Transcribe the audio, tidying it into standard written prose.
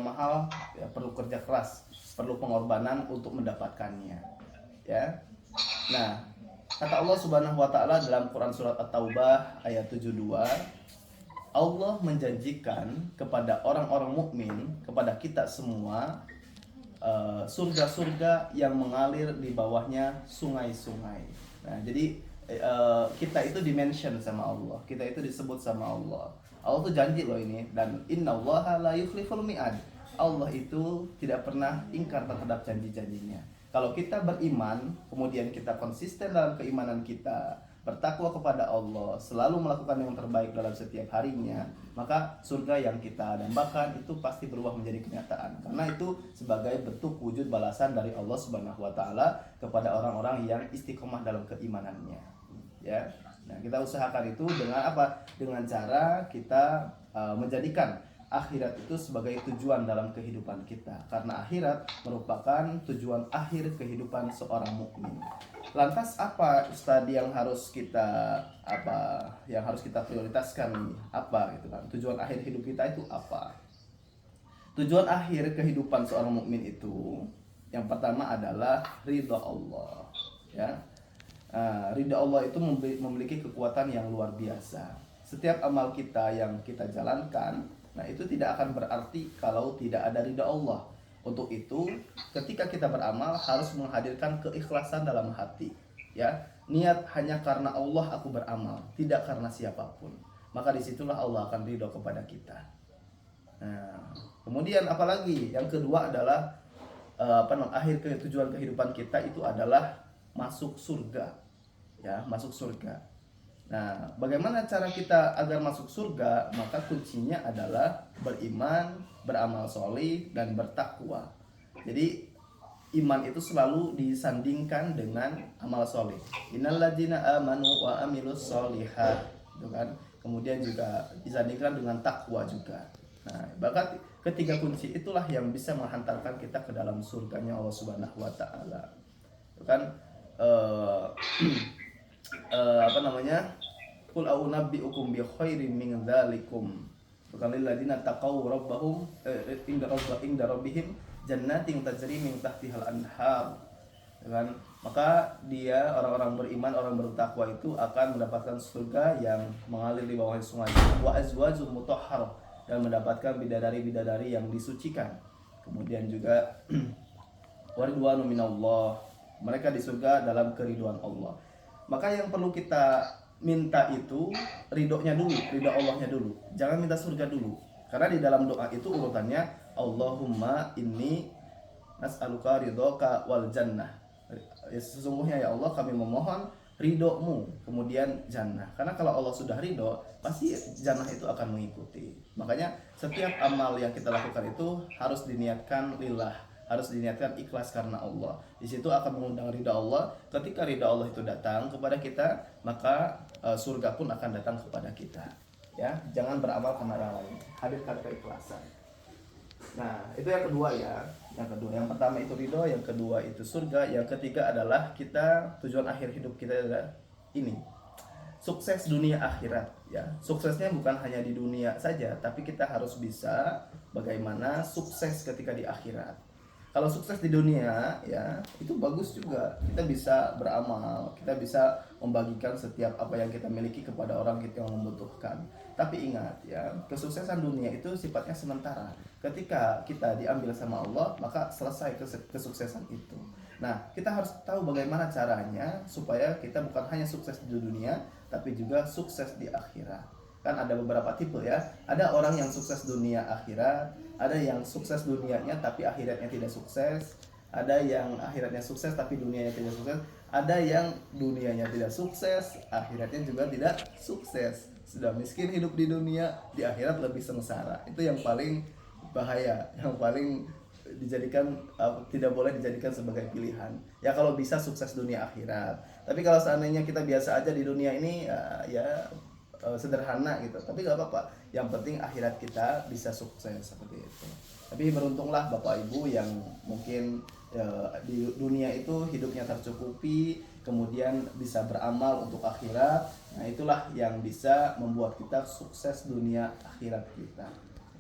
mahal, ya, perlu kerja keras, perlu pengorbanan untuk mendapatkannya, ya. Nah, kata Allah Subhanahu wa taala dalam Quran surat At-Taubah ayat 72, Allah menjanjikan kepada orang-orang mukmin, kepada kita semua, surga-surga yang mengalir di bawahnya sungai-sungai. Nah, jadi kita itu dimention sama Allah, kita itu disebut sama Allah. Allah tuh janji loh ini, dan innallaha la yukhliful mi'ad. Allah itu tidak pernah ingkar terhadap janji-janjinya. Kalau kita beriman, kemudian kita konsisten dalam keimanan kita, bertakwa kepada Allah, selalu melakukan yang terbaik dalam setiap harinya, maka surga yang kita dambakan itu pasti berubah menjadi kenyataan. Karena itu sebagai bentuk wujud balasan dari Allah Subhanahu wa taala kepada orang-orang yang istiqomah dalam keimanannya. Ya. Nah, kita usahakan itu dengan apa? Dengan cara kita menjadikan akhirat itu sebagai tujuan dalam kehidupan kita, karena akhirat merupakan tujuan akhir kehidupan seorang mukmin. Lantas apa Ustadz yang harus kita prioritaskan nih? Apa gitu kan? Tujuan akhir hidup kita itu apa? Tujuan akhir kehidupan seorang mukmin itu yang pertama adalah ridha Allah, ya. Ridha Allah itu memiliki kekuatan yang luar biasa. Setiap amal kita yang kita jalankan, nah itu tidak akan berarti kalau tidak ada ridha Allah. Untuk itu, ketika kita beramal harus menghadirkan keikhlasan dalam hati, ya. Niat hanya karena Allah aku beramal, tidak karena siapapun. Maka disitulah Allah akan ridho kepada kita. Nah, kemudian apalagi yang kedua adalah tujuan kehidupan kita itu adalah masuk surga, ya, masuk surga. Nah, bagaimana cara kita agar masuk surga? Maka kuncinya adalah beriman, beramal solih, dan bertakwa. Jadi iman itu selalu disandingkan dengan amal solih. Innalladzina amanu wa amilus solihat, gitu kan? Kemudian juga disandingkan dengan takwa juga. Nah, bahkan ketiga kunci itulah yang bisa menghantarkan kita ke dalam surganya Allah Subhanahu wa taala. Itu kan Qul a'unabbi'ukum bi khairin min dzalikum. Lil ladzina taqaw rabbahum inda rabbihim jannatin tajri min tahtihal anhar. Kan? Maka dia orang-orang beriman, orang bertakwa itu akan mendapatkan surga yang mengalir di bawah sungai, wa azwajum mutahharah, dan mendapatkan bidadari-bidadari yang disucikan. Kemudian juga waridwanu minallah, mereka di surga dalam keriduan Allah. Maka yang perlu kita minta itu ridhonya dulu, ridho Allahnya dulu. Jangan minta surga dulu. Karena di dalam doa itu urutannya Allahumma inni nas'aluka ridhoka wal jannah. Sesungguhnya ya Allah kami memohon ridhomu, kemudian jannah. Karena kalau Allah sudah ridho, pasti jannah itu akan mengikuti. Makanya setiap amal yang kita lakukan itu harus diniatkan lillah, harus diniatkan ikhlas karena Allah. Di situ akan mengundang ridha Allah. Ketika ridha Allah itu datang kepada kita, maka surga pun akan datang kepada kita. Ya, jangan beramal karena orang lain. Hadirkan keikhlasan. Nah, itu yang kedua ya. Yang pertama itu ridho, yang kedua itu surga, yang ketiga adalah kita tujuan akhir hidup kita adalah ini. Sukses dunia akhirat, ya. Suksesnya bukan hanya di dunia saja, tapi kita harus bisa bagaimana sukses ketika di akhirat. Kalau sukses di dunia, ya, itu bagus juga. Kita bisa beramal, kita bisa membagikan setiap apa yang kita miliki kepada orang kita yang membutuhkan. Tapi ingat, ya, kesuksesan dunia itu sifatnya sementara. Ketika kita diambil sama Allah, maka selesai kesuksesan itu. Nah, kita harus tahu bagaimana caranya supaya kita bukan hanya sukses di dunia, tapi juga sukses di akhirat. Kan ada beberapa tipe ya. Ada orang yang sukses dunia akhirat, ada yang sukses dunianya tapi akhiratnya tidak sukses, ada yang akhiratnya sukses tapi dunianya tidak sukses, ada yang dunianya tidak sukses, akhiratnya juga tidak sukses. Sudah miskin hidup di dunia, di akhirat lebih sengsara. Itu yang paling bahaya, yang paling tidak boleh dijadikan sebagai pilihan. Ya kalau bisa sukses dunia akhirat. Tapi kalau seandainya kita biasa aja di dunia ini, ya sederhana gitu, tapi gak apa-apa, yang penting akhirat kita bisa sukses seperti itu. Tapi beruntunglah Bapak Ibu yang mungkin di dunia itu hidupnya tercukupi, kemudian bisa beramal untuk akhirat. Nah itulah yang bisa membuat kita sukses dunia akhirat kita.